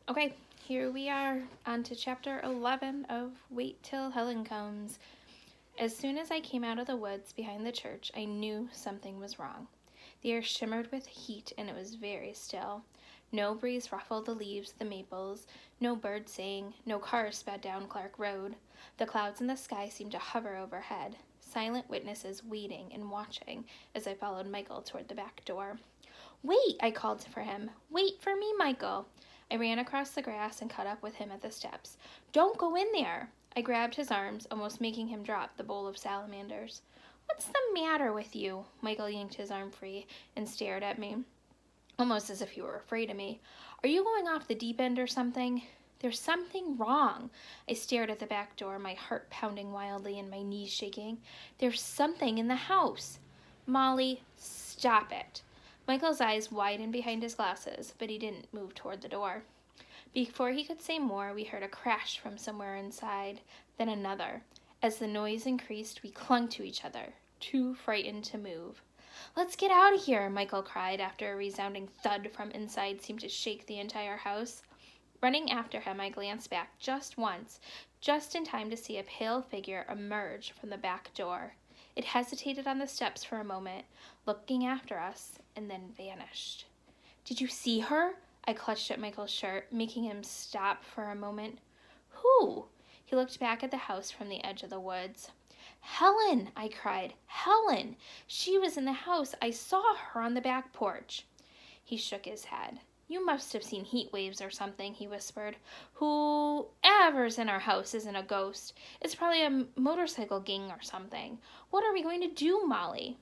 Okay, here we are on to chapter 11 of Wait Till Helen Comes. As soon as I came out of the woods behind the church, I knew something was wrong. The air shimmered with heat and it was very still. No breeze ruffled the leaves of the maples, no bird sang, no cars sped down Clark Road. The clouds in the sky seemed to hover overhead, silent witnesses waiting and watching as I followed Michael toward the back door. "Wait!" I called for him. "Wait for me, Michael!" I ran across the grass and caught up with him at the steps. "Don't go in there!" I grabbed his arms, almost making him drop the bowl of salamanders. "What's the matter with you?" Michael yanked his arm free and stared at me, almost as if he were afraid of me. "Are you going off the deep end or something?" "There's something wrong." I stared at the back door, my heart pounding wildly and my knees shaking. "There's something in the house." "Molly, stop it." Michael's eyes widened behind his glasses, but he didn't move toward the door. Before he could say more, we heard a crash from somewhere inside, then another. As the noise increased, we clung to each other, too frightened to move. "Let's get out of here," Michael cried after a resounding thud from inside seemed to shake the entire house. Running after him, I glanced back just once, just in time to see a pale figure emerge from the back door. It hesitated on the steps for a moment, looking after us, and then vanished. "Did you see her?" I clutched at Michael's shirt, making him stop for a moment. "Who?" He looked back at the house from the edge of the woods. "Helen!" I cried. "Helen! She was in the house. I saw her on the back porch." He shook his head. "You must have seen heat waves or something," he whispered. "Whoever's in our house isn't a ghost. It's probably a motorcycle gang or something. What are we going to do, Molly?"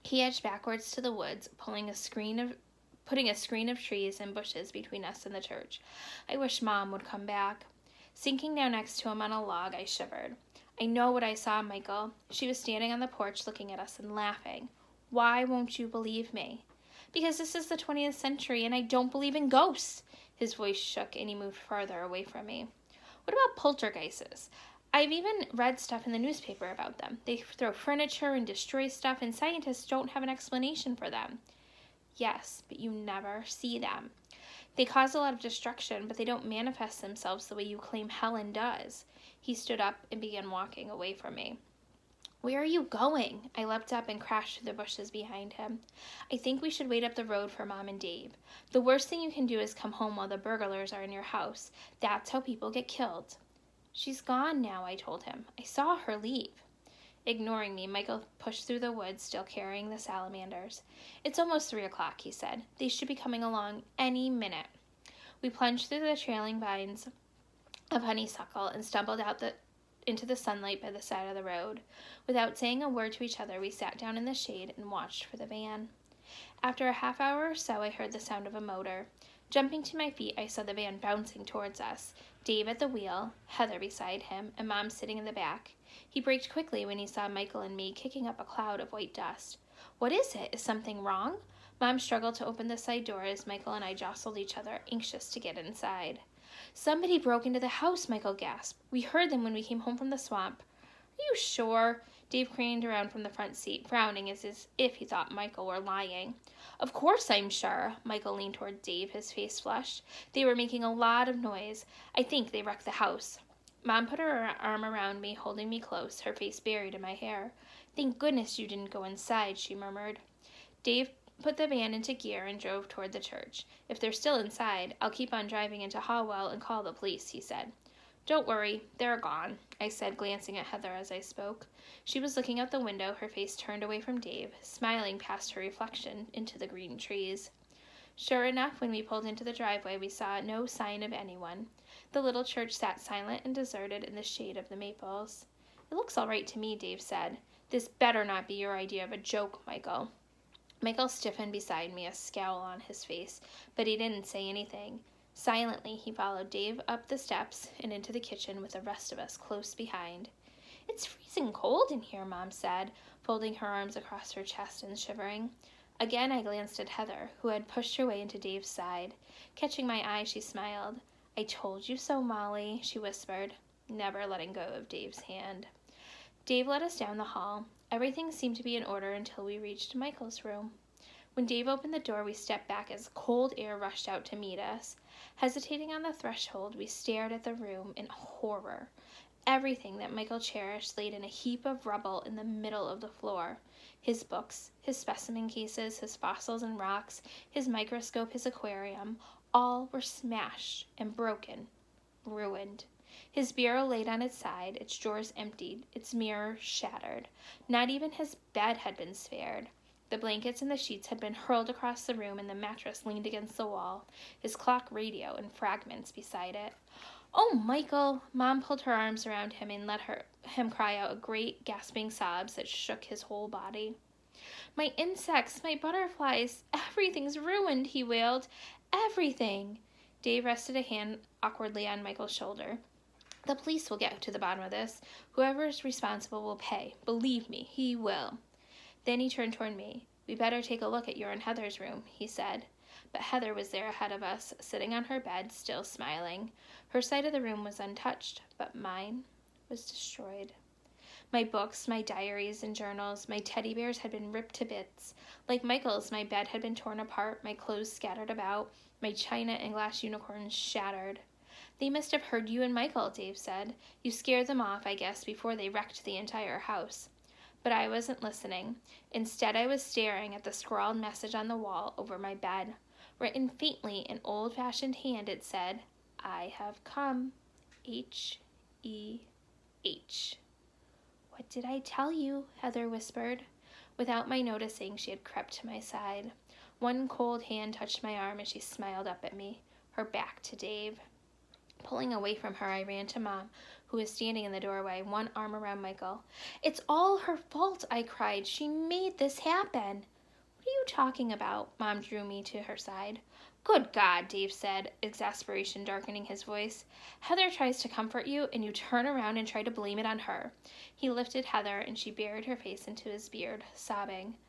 He edged backwards to the woods, putting a screen of trees and bushes between us and the church. I wish Mom would come back. Sinking down next to him on a log, I shivered. "I know what I saw, Michael." She was standing on the porch looking at us and laughing. "Why won't you believe me?" "Because this is the 20th century and I don't believe in ghosts." His voice shook and he moved farther away from me. "What about poltergeists? I've even read stuff in the newspaper about them. They throw furniture and destroy stuff and scientists don't have an explanation for them." "Yes, but you never see them. They cause a lot of destruction, but they don't manifest themselves the way you claim Helen does." He stood up and began walking away from me. "Where are you going?" I leapt up and crashed through the bushes behind him. "I think we should wait up the road for Mom and Dave. The worst thing you can do is come home while the burglars are in your house. That's how people get killed." "She's gone now," I told him. "I saw her leave." Ignoring me, Michael pushed through the woods, still carrying the salamanders. "It's almost 3 o'clock," he said. "They should be coming along any minute." We plunged through the trailing vines of honeysuckle and stumbled out into the sunlight by the side of the road. Without saying a word to each other, we sat down in the shade and watched for the van. After a half hour or so, I heard the sound of a motor. Jumping to my feet, I saw the van bouncing towards us, Dave at the wheel, Heather beside him, and Mom sitting in the back. He braked quickly when he saw Michael and me kicking up a cloud of white dust. "What is it? Is something wrong?" Mom struggled to open the side door as Michael and I jostled each other, anxious to get inside. "Somebody broke into the house," Michael gasped. "We heard them when we came home from the swamp." "Are you sure?" Dave craned around from the front seat, frowning as if he thought Michael were lying. "Of course I'm sure." Michael leaned toward Dave, his face flushed. "They were making a lot of noise. I think they wrecked the house." Mom put her arm around me, holding me close, her face buried in my hair. "Thank goodness you didn't go inside," she murmured. Dave put the van into gear and drove toward the church. "If they're still inside, I'll keep on driving into Hallwell and call the police," he said. "Don't worry, they're gone," I said, glancing at Heather as I spoke. She was looking out the window, her face turned away from Dave, smiling past her reflection into the green trees. Sure enough, when we pulled into the driveway, we saw no sign of anyone. The little church sat silent and deserted in the shade of the maples. "It looks all right to me," Dave said. "This better not be your idea of a joke, Michael." Michael stiffened beside me, a scowl on his face, but he didn't say anything. Silently, he followed Dave up the steps and into the kitchen with the rest of us close behind. "It's freezing cold in here," Mom said, folding her arms across her chest and shivering. Again, I glanced at Heather, who had pushed her way into Dave's side. Catching my eye, she smiled. "I told you so, Molly," she whispered, never letting go of Dave's hand. Dave led us down the hall. Everything seemed to be in order until we reached Michael's room. When Dave opened the door, we stepped back as cold air rushed out to meet us. Hesitating on the threshold, we stared at the room in horror. Everything that Michael cherished laid in a heap of rubble in the middle of the floor. His books, his specimen cases, his fossils and rocks, his microscope, his aquarium, all were smashed and broken, ruined. His bureau laid on its side, its drawers emptied, its mirror shattered. Not even his bed had been spared. The blankets and the sheets had been hurled across the room, and the mattress leaned against the wall, his clock radio in fragments beside it. "Oh, Michael!" Mom pulled her arms around him and let him cry out great gasping sobs that shook his whole body. "My insects, my butterflies, everything's ruined," he wailed. "Everything!" Dave rested a hand awkwardly on Michael's shoulder. "The police will get to the bottom of this. Whoever is responsible will pay. Believe me, he will." Then he turned toward me. "We better take a look at your and Heather's room," he said. But Heather was there ahead of us, sitting on her bed, still smiling. Her side of the room was untouched, but mine was destroyed. My books, my diaries and journals, my teddy bears had been ripped to bits. Like Michael's, my bed had been torn apart, my clothes scattered about, my china and glass unicorns shattered. "They must have heard you and Michael," Dave said. "You scared them off, I guess, before they wrecked the entire house." But I wasn't listening. Instead, I was staring at the scrawled message on the wall over my bed. Written faintly in old-fashioned hand, it said, "I have come. H-E-H." "What did I tell you?" Heather whispered. Without my noticing, she had crept to my side. One cold hand touched my arm and she smiled up at me, her back to Dave. Pulling away from her, I ran to Mom, who was standing in the doorway, one arm around Michael. "It's all her fault," I cried. "She made this happen." "What are you talking about?" Mom drew me to her side. "Good God," Dave said, exasperation darkening his voice. "Heather tries to comfort you, and you turn around and try to blame it on her." He lifted Heather, and she buried her face into his beard, sobbing.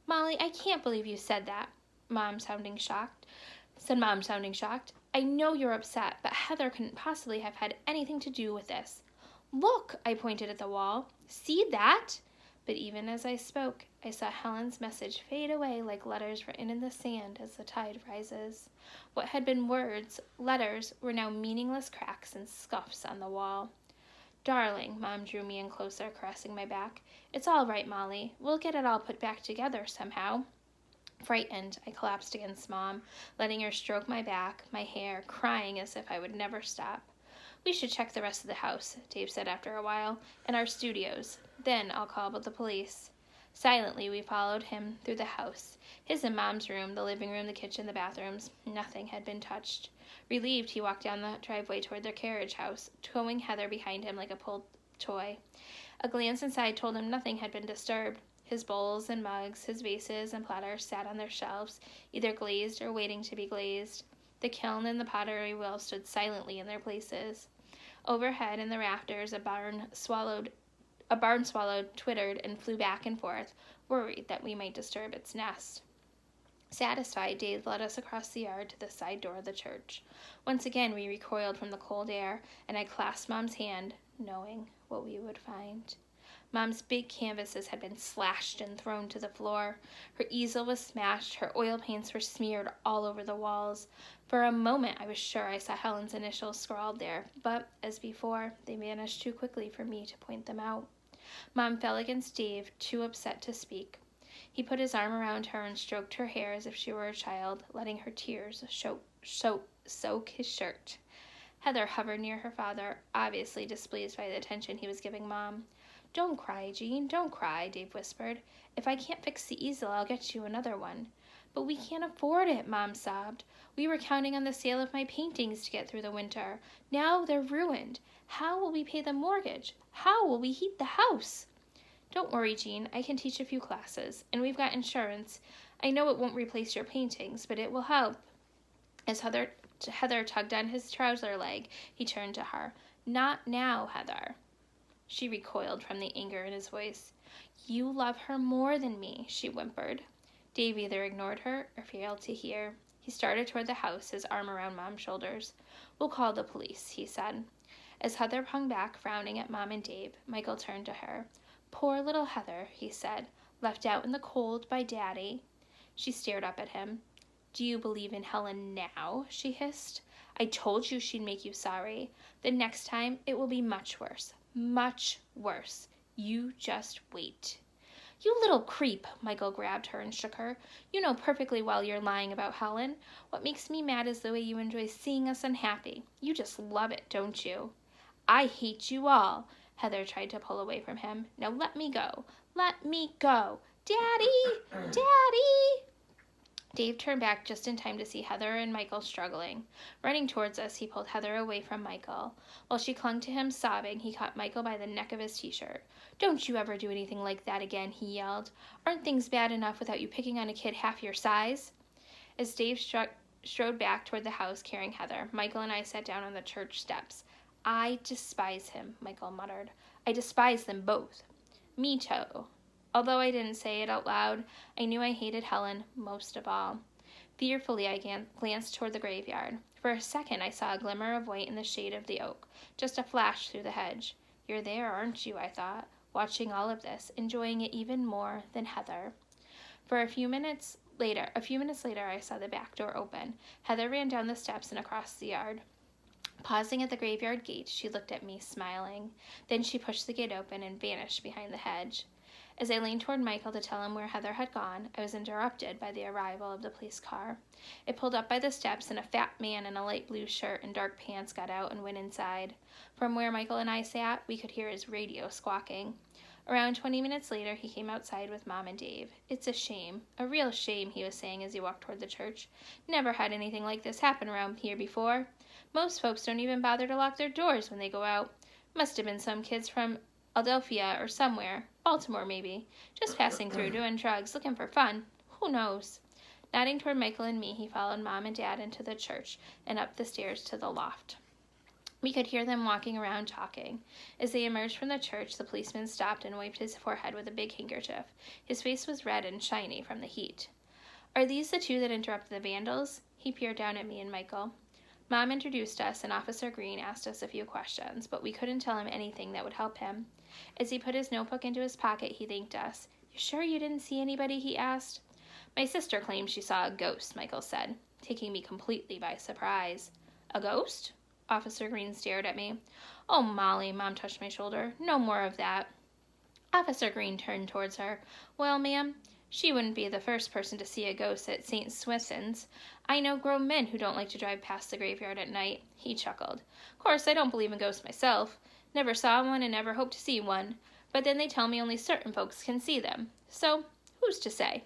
"Molly, I can't believe you said that," Mom sounding shocked. "I know you're upset, but Heather couldn't possibly have had anything to do with this." "Look," I pointed at the wall. "See that?" But even as I spoke, I saw Helen's message fade away like letters written in the sand as the tide rises. What had been letters, were now meaningless cracks and scuffs on the wall. "Darling," Mom drew me in closer, caressing my back. "It's all right, Molly. We'll get it all put back together somehow." Frightened, I collapsed against Mom, letting her stroke my back, my hair, crying as if I would never stop. "We should check the rest of the house," Dave said after a while, "and our studios. Then I'll call the police." Silently, we followed him through the house. His and Mom's room, the living room, the kitchen, the bathrooms, nothing had been touched. Relieved, he walked down the driveway toward their carriage house, towing Heather behind him like a pulled toy. A glance inside told him nothing had been disturbed. His bowls and mugs, his vases and platters sat on their shelves, either glazed or waiting to be glazed. The kiln and the pottery wheel stood silently in their places. Overhead in the rafters, a barn swallow twittered and flew back and forth, worried that we might disturb its nest. Satisfied, Dave led us across the yard to the side door of the church. Once again, we recoiled from the cold air, and I clasped Mom's hand, knowing what we would find. Mom's big canvases had been slashed and thrown to the floor. Her easel was smashed. Her oil paints were smeared all over the walls. For a moment, I was sure I saw Helen's initials scrawled there, but, as before, they vanished too quickly for me to point them out. Mom fell against Dave, too upset to speak. He put his arm around her and stroked her hair as if she were a child, letting her tears soak his shirt. Heather hovered near her father, obviously displeased by the attention he was giving Mom. "Don't cry, Jean, don't cry," Dave whispered. "If I can't fix the easel, I'll get you another one." "But we can't afford it," Mom sobbed. "We were counting on the sale of my paintings to get through the winter. Now they're ruined. How will we pay the mortgage? How will we heat the house?" "Don't worry, Jean. I can teach a few classes, and we've got insurance. I know it won't replace your paintings, but it will help." As Heather tugged on his trouser leg, he turned to her. "Not now, Heather." She recoiled from the anger in his voice. "You love her more than me," she whimpered. Dave either ignored her or failed to hear. He started toward the house, his arm around Mom's shoulders. "We'll call the police," he said. As Heather hung back, frowning at Mom and Dave, Michael turned to her. "Poor little Heather," he said, "left out in the cold by Daddy." She stared up at him. "Do you believe in Helen now?" she hissed. "I told you she'd make you sorry. The next time it will be much worse. Much worse. You just wait." "You little creep!" Michael grabbed her and shook her. "You know perfectly well you're lying about Helen. What makes me mad is the way you enjoy seeing us unhappy. You just love it, don't you?" "I hate you all." Heather tried to pull away from him. "Now let me go. Let me go. Daddy! Daddy!" Dave turned back just in time to see Heather and Michael struggling. Running towards us, he pulled Heather away from Michael. While she clung to him, sobbing, he caught Michael by the neck of his t-shirt. "Don't you ever do anything like that again," he yelled. "Aren't things bad enough without you picking on a kid half your size?" As Dave strode back toward the house carrying Heather, Michael and I sat down on the church steps. "I despise him," Michael muttered. "I despise them both." "Me too." Although I didn't say it out loud, I knew I hated Helen most of all. Fearfully, I glanced toward the graveyard. For a second, I saw a glimmer of white in the shade of the oak, just a flash through the hedge. "You're there, aren't you?" I thought, watching all of this, enjoying it even more than Heather. A few minutes later, I saw the back door open. Heather ran down the steps and across the yard. Pausing at the graveyard gate, she looked at me, smiling. Then she pushed the gate open and vanished behind the hedge. As I leaned toward Michael to tell him where Heather had gone, I was interrupted by the arrival of the police car. It pulled up by the steps, and a fat man in a light blue shirt and dark pants got out and went inside. From where Michael and I sat, we could hear his radio squawking. Around 20 minutes later, he came outside with Mom and Dave. "It's a shame, a real shame," he was saying as he walked toward the church. "Never had anything like this happen around here before. Most folks don't even bother to lock their doors when they go out. Must have been some kids from Adelphia or somewhere, Baltimore maybe, just passing through doing drugs, looking for fun. Who knows?" Nodding toward Michael and me, he followed Mom and Dad into the church and up the stairs to the loft. We could hear them walking around talking. As they emerged from the church, the policeman stopped and wiped his forehead with a big handkerchief. His face was red and shiny from the heat. "Are these the two that interrupted the vandals?" He peered down at me and Michael. Mom introduced us, and Officer Green asked us a few questions, but we couldn't tell him anything that would help him. As he put his notebook into his pocket, he thanked us. "You sure you didn't see anybody?" he asked. "My sister claims she saw a ghost," Michael said, taking me completely by surprise. "A ghost?" Officer Green stared at me. "Oh, Molly," Mom touched my shoulder. "No more of that." Officer Green turned towards her. "Well, ma'am, she wouldn't be the first person to see a ghost at St. Swithin's. I know grown men who don't like to drive past the graveyard at night." He chuckled. "Course, I don't believe in ghosts myself. Never saw one and never hope to see one. But then they tell me only certain folks can see them. So, who's to say?"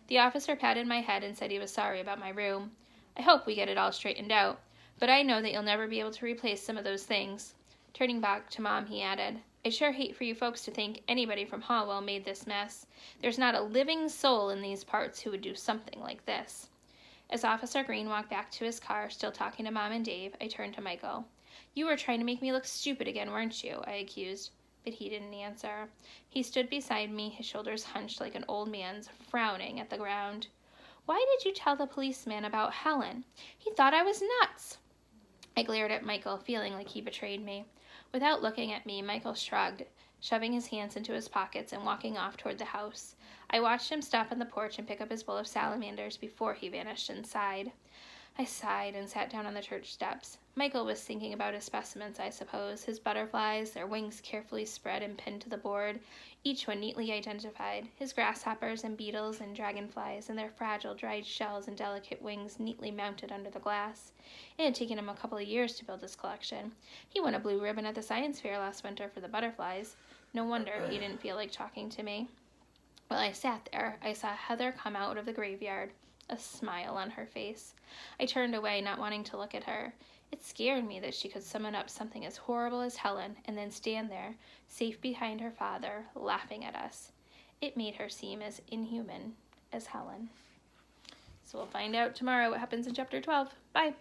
The officer patted my head and said he was sorry about my room. "I hope we get it all straightened out. But I know that you'll never be able to replace some of those things." Turning back to Mom, he added, "I sure hate for you folks to think anybody from Hallwell made this mess. There's not a living soul in these parts who would do something like this." As Officer Green walked back to his car, still talking to Mom and Dave, I turned to Michael. "You were trying to make me look stupid again, weren't you?" I accused. But he didn't answer. He stood beside me, his shoulders hunched like an old man's, frowning at the ground. "Why did you tell the policeman about Helen? He thought I was nuts." I glared at Michael, feeling like he betrayed me. Without looking at me, Michael shrugged, shoving his hands into his pockets and walking off toward the house. I watched him stop on the porch and pick up his bowl of salamanders before he vanished inside. I sighed and sat down on the church steps. Michael was thinking about his specimens, I suppose, his butterflies, their wings carefully spread and pinned to the board, each one neatly identified, his grasshoppers and beetles and dragonflies, and their fragile dried shells and delicate wings neatly mounted under the glass. It had taken him a couple of years to build his collection. He won a blue ribbon at the science fair last winter for the butterflies. No wonder he didn't feel like talking to me. While I sat there, I saw Heather come out of the graveyard, a smile on her face. I turned away, not wanting to look at her. It scared me that she could summon up something as horrible as Helen and then stand there, safe behind her father, laughing at us. It made her seem as inhuman as Helen. So we'll find out tomorrow what happens in Chapter 12. Bye!